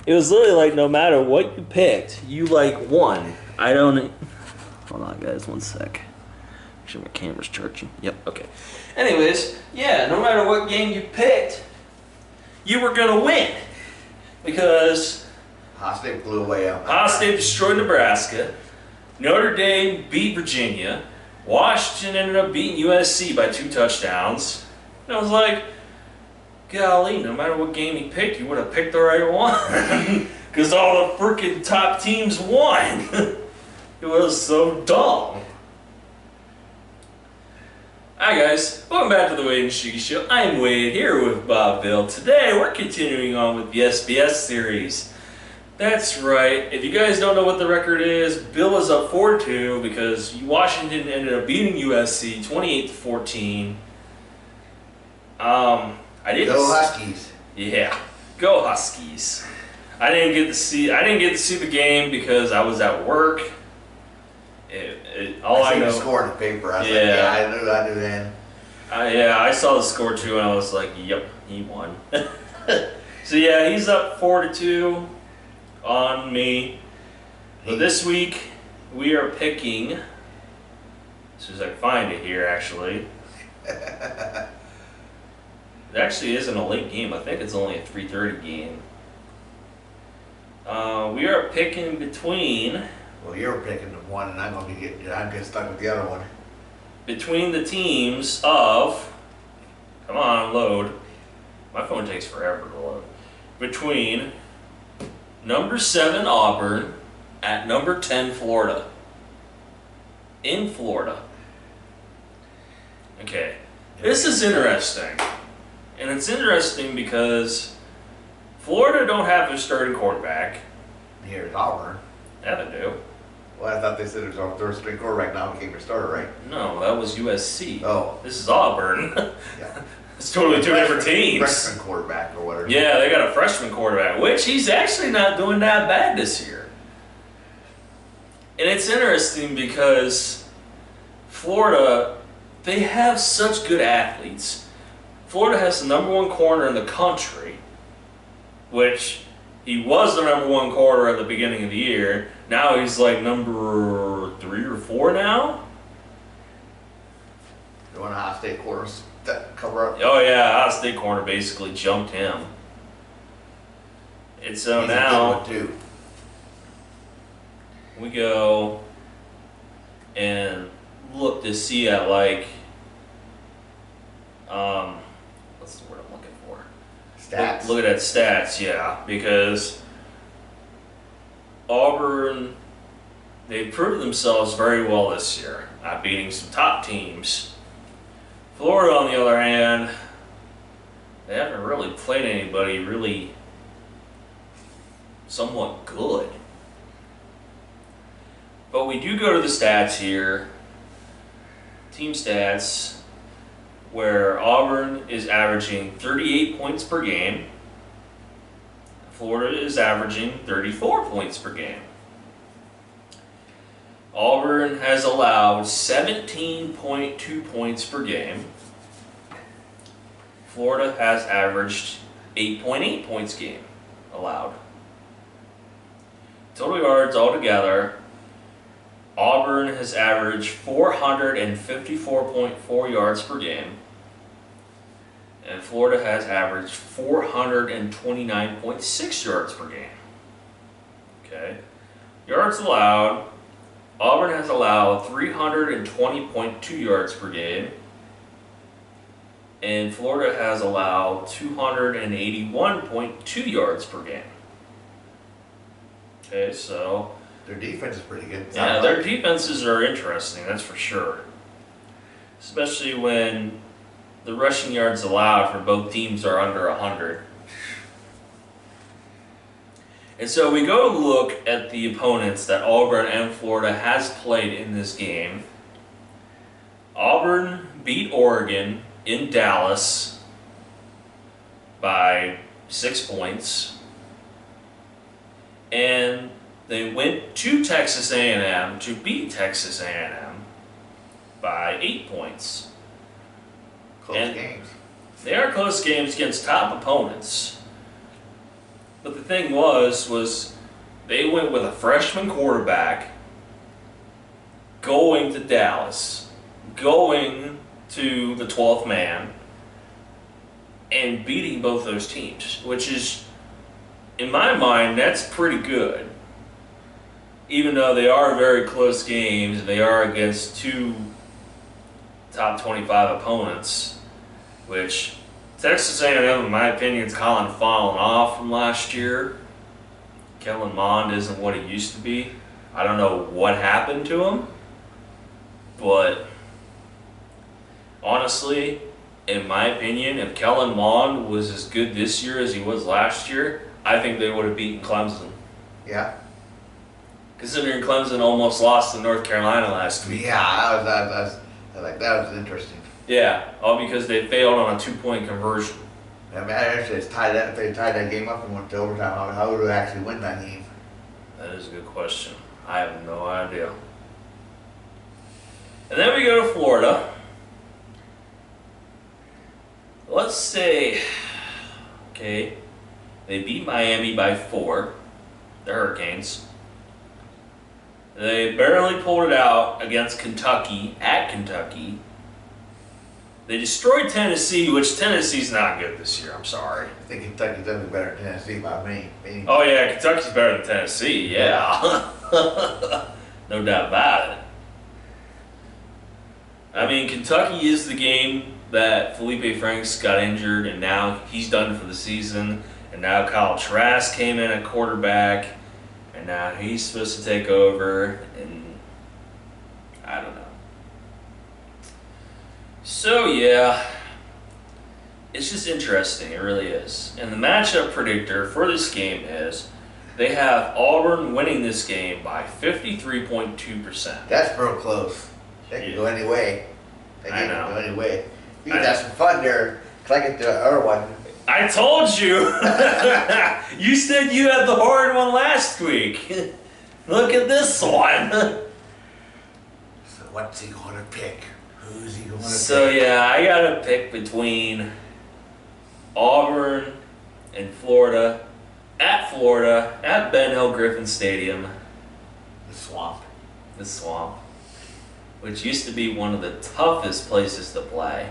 It was literally like no matter what you picked, you like won. I don't. Hold on, guys, one sec. Make sure my camera's charging. Yep. Okay. Anyways, yeah, no matter what game you picked, you were gonna win because Ohio State blew away out. Ohio State destroyed Nebraska. Notre Dame beat Virginia. Washington ended up beating USC by 2 touchdowns. And I was like, golly, no matter what game you picked, you would have picked the right one. Because all the freaking top teams won. It was so dumb. Hi guys, welcome back to the Wade and Shiggy Show. I'm Wade here with Bob Bill. Today we're continuing on with the SBS Series. That's right, if you guys don't know what the record is, Bill is up 4-2 because Washington ended up beating USC 28-14. I didn't. Go Huskies. Yeah, go Huskies. I didn't get to see the game because I was at work. All I seen know. the score in the paper. I was Yeah. like, yeah, I knew then. Yeah, I saw the score too, and I was like, "Yep, he won." So yeah, he's up 4-2 on me. So this week we are picking. As soon as I find it here, actually. It actually isn't a late game. I think it's only a 3:30 game. We are picking between. Well, you're picking the one, and I'm getting stuck with the other one. Between the teams of. Come on, load. My phone takes forever to load. Between number 7 Auburn at number 10 Florida. In Florida. Okay. This is interesting. And it's interesting because Florida don't have their starting quarterback. Here's Auburn. Yeah, they do. Well, I thought they said it was our third string quarterback now became their starter, right? No, that was USC. Oh. This is Auburn. Yeah. It's totally two different teams. Freshman quarterback or whatever. Yeah, they got a freshman quarterback, which he's actually not doing that bad this year. And it's interesting because Florida, they have such good athletes. Florida has the number 1 corner in the country, which he was the number 1 corner at the beginning of the year. Now he's like number 3 or 4 now. The one Ohio State quarters that cover up. Oh yeah, Ohio State corner basically jumped him. And so He's now a good one too. we go and look to see at like what's the word I'm looking for? Stats. Look at that stats, yeah, because Auburn, they proved themselves very well this year, not beating some top teams. Florida, on the other hand, they haven't really played anybody really somewhat good. But we do go to the stats here, team stats, where Auburn is averaging 38 points per game. Florida is averaging 34 points per game. Auburn has allowed 17.2 points per game. Florida has averaged 8.8 points a game allowed. Total yards altogether, Auburn has averaged 454.4 yards per game. And Florida has averaged 429.6 yards per game. Okay. Yards allowed. Auburn has allowed 320.2 yards per game. And Florida has allowed 281.2 yards per game. Okay, so. Their defense is pretty good. Yeah, their defenses are interesting, that's for sure. Especially when the rushing yards allowed for both teams are under 100. And so we go to look at the opponents that Auburn and Florida has played in this game. Auburn beat Oregon in Dallas by 6 points. And they went to Texas A&M to beat Texas A&M by 8 points. Close games. They are close games against top opponents. But the thing was they went with a freshman quarterback going to Dallas, going to the 12th man, and beating both those teams, which is, in my mind, that's pretty good. Even though they are very close games, they are against two top 25 opponents, which Texas A&M, in my opinion, is kind of fallen off from last year. Kellen Mond isn't what he used to be. I don't know what happened to him, but honestly, in my opinion, if Kellen Mond was as good this year as he was last year, I think they would have beaten Clemson. Yeah. Considering Clemson almost lost to North Carolina last week. Yeah, that was interesting. Yeah, all because they failed on a 2-point conversion. I mean, actually, if they tied that game up and went to overtime, how would they actually win that game? That is a good question. I have no idea. And then we go to Florida. Let's say, okay, they beat Miami by 4, the Hurricanes. They barely pulled it out against Kentucky, at Kentucky. They destroyed Tennessee, which Tennessee's not good this year, I'm sorry. I think Kentucky's definitely better than Tennessee by me. Oh yeah, Kentucky's better than Tennessee, yeah. No doubt about it. I mean, Kentucky is the game that Felipe Franks got injured, and now he's done for the season. And now Kyle Trask came in at quarterback, and now he's supposed to take over, and I don't know. So yeah, it's just interesting, it really is. And the matchup predictor for this game is they have Auburn winning this game by 53.2%. That's real close. They can go any way. They I can know. go any way. You can have some fun there. Cause I get the other one. I told you! You said you had the hard one last week. Look at this one. So what's he gonna pick? Who's he gonna So pick? yeah, I gotta pick between Auburn and Florida, at Ben Hill Griffin Stadium, The swamp. the Swamp, which used to be one of the toughest places to play.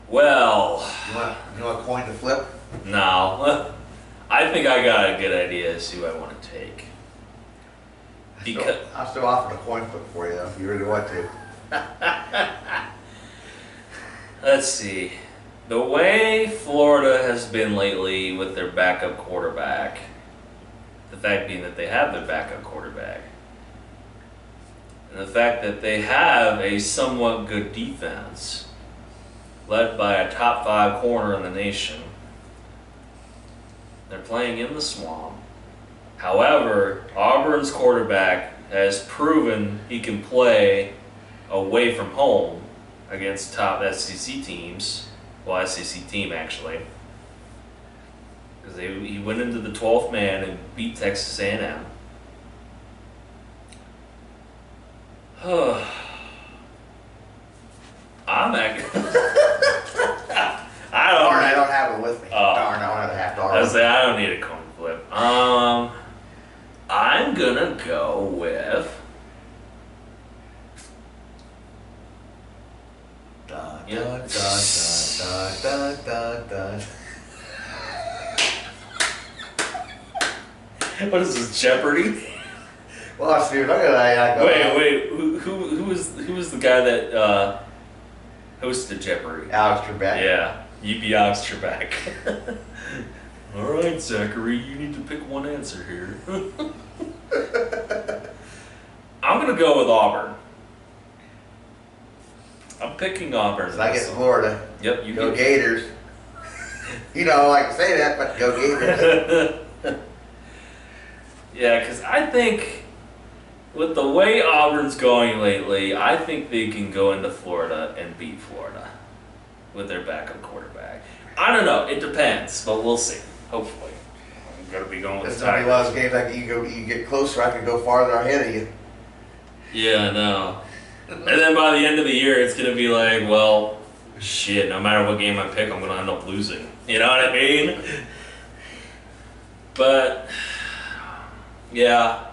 Well, You want a coin to flip? no. I think I got a good idea as to who I want to take. Because I'll still offer the coin flip for you though, if you really want to. let's see. The way Florida has been lately with their backup quarterback, the fact being that they have their backup quarterback, and the fact that they have a somewhat good defense, led by a top 5 corner in the nation. They're playing in the Swamp. However, Auburn's quarterback has proven he can play away from home against top SEC teams. Well, SEC team actually. Because he went into the 12th man and beat Texas A&M. I'm actually... Darn, I don't have it with me. Oh. Darn, I don't have a half dollar. I was like, I don't need a coin flip. I'm gonna go with. Dun, Yeah. dun, dun, dun, dun, dun, dun. What is this, Jeopardy? Well, see, look at that. Wait. Who was the guy that hosted Jeopardy? Alex Trebek. Yeah, you be Alex Trebek. All right, Zachary, you need to pick one answer here. I'm gonna go with Auburn. I'm picking Auburn. So I get Florida. Yep, you Go get. Gators. You know, I like to say that, but go Gators. Yeah, because I think with the way Auburn's going lately, I think they can go into Florida and beat Florida with their backup quarterback. I don't know. It depends, but we'll see. Hopefully. I'm going to be going with It's the gonna be one of Tigers. those games like you get closer, I can go farther ahead of you. Yeah, I know. And then by the end of the year, it's going to be like, well, shit, no matter what game I pick, I'm gonna end up losing. You know what I mean? But yeah,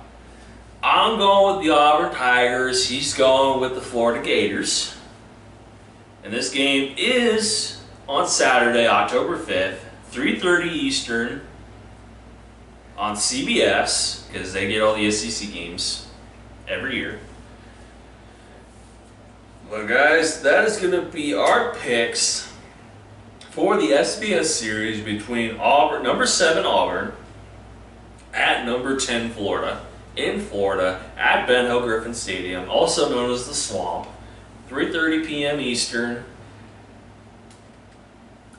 I'm going with the Auburn Tigers. He's going with the Florida Gators. And this game is on Saturday, October 5th, 3:30 Eastern on CBS, because they get all the SEC games every year. Well, guys, that is going to be our picks for the SBS series between Auburn, number 7 Auburn, at number 10 Florida, in Florida, at Ben Hill Griffin Stadium, also known as the Swamp, 3:30 p.m. Eastern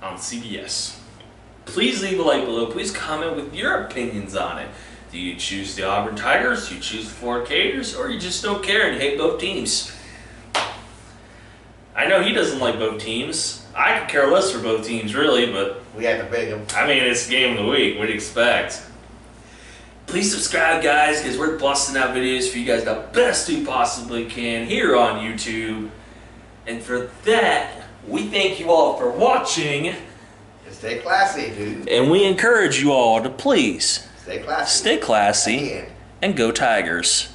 on CBS. Please leave a like below. Please comment with your opinions on it. Do you choose the Auburn Tigers? Do you choose the Florida Gators? Or you just don't care and you hate both teams? I know he doesn't like both teams. I could care less for both teams, really, but We had to pick them. I mean, it's game of the week. What do you expect? Please subscribe, guys, because we're busting out videos for you guys the best we possibly can here on YouTube. And for that, we thank you all for watching. Stay classy, dude. And we encourage you all to please Stay classy. stay classy Again. and go Tigers.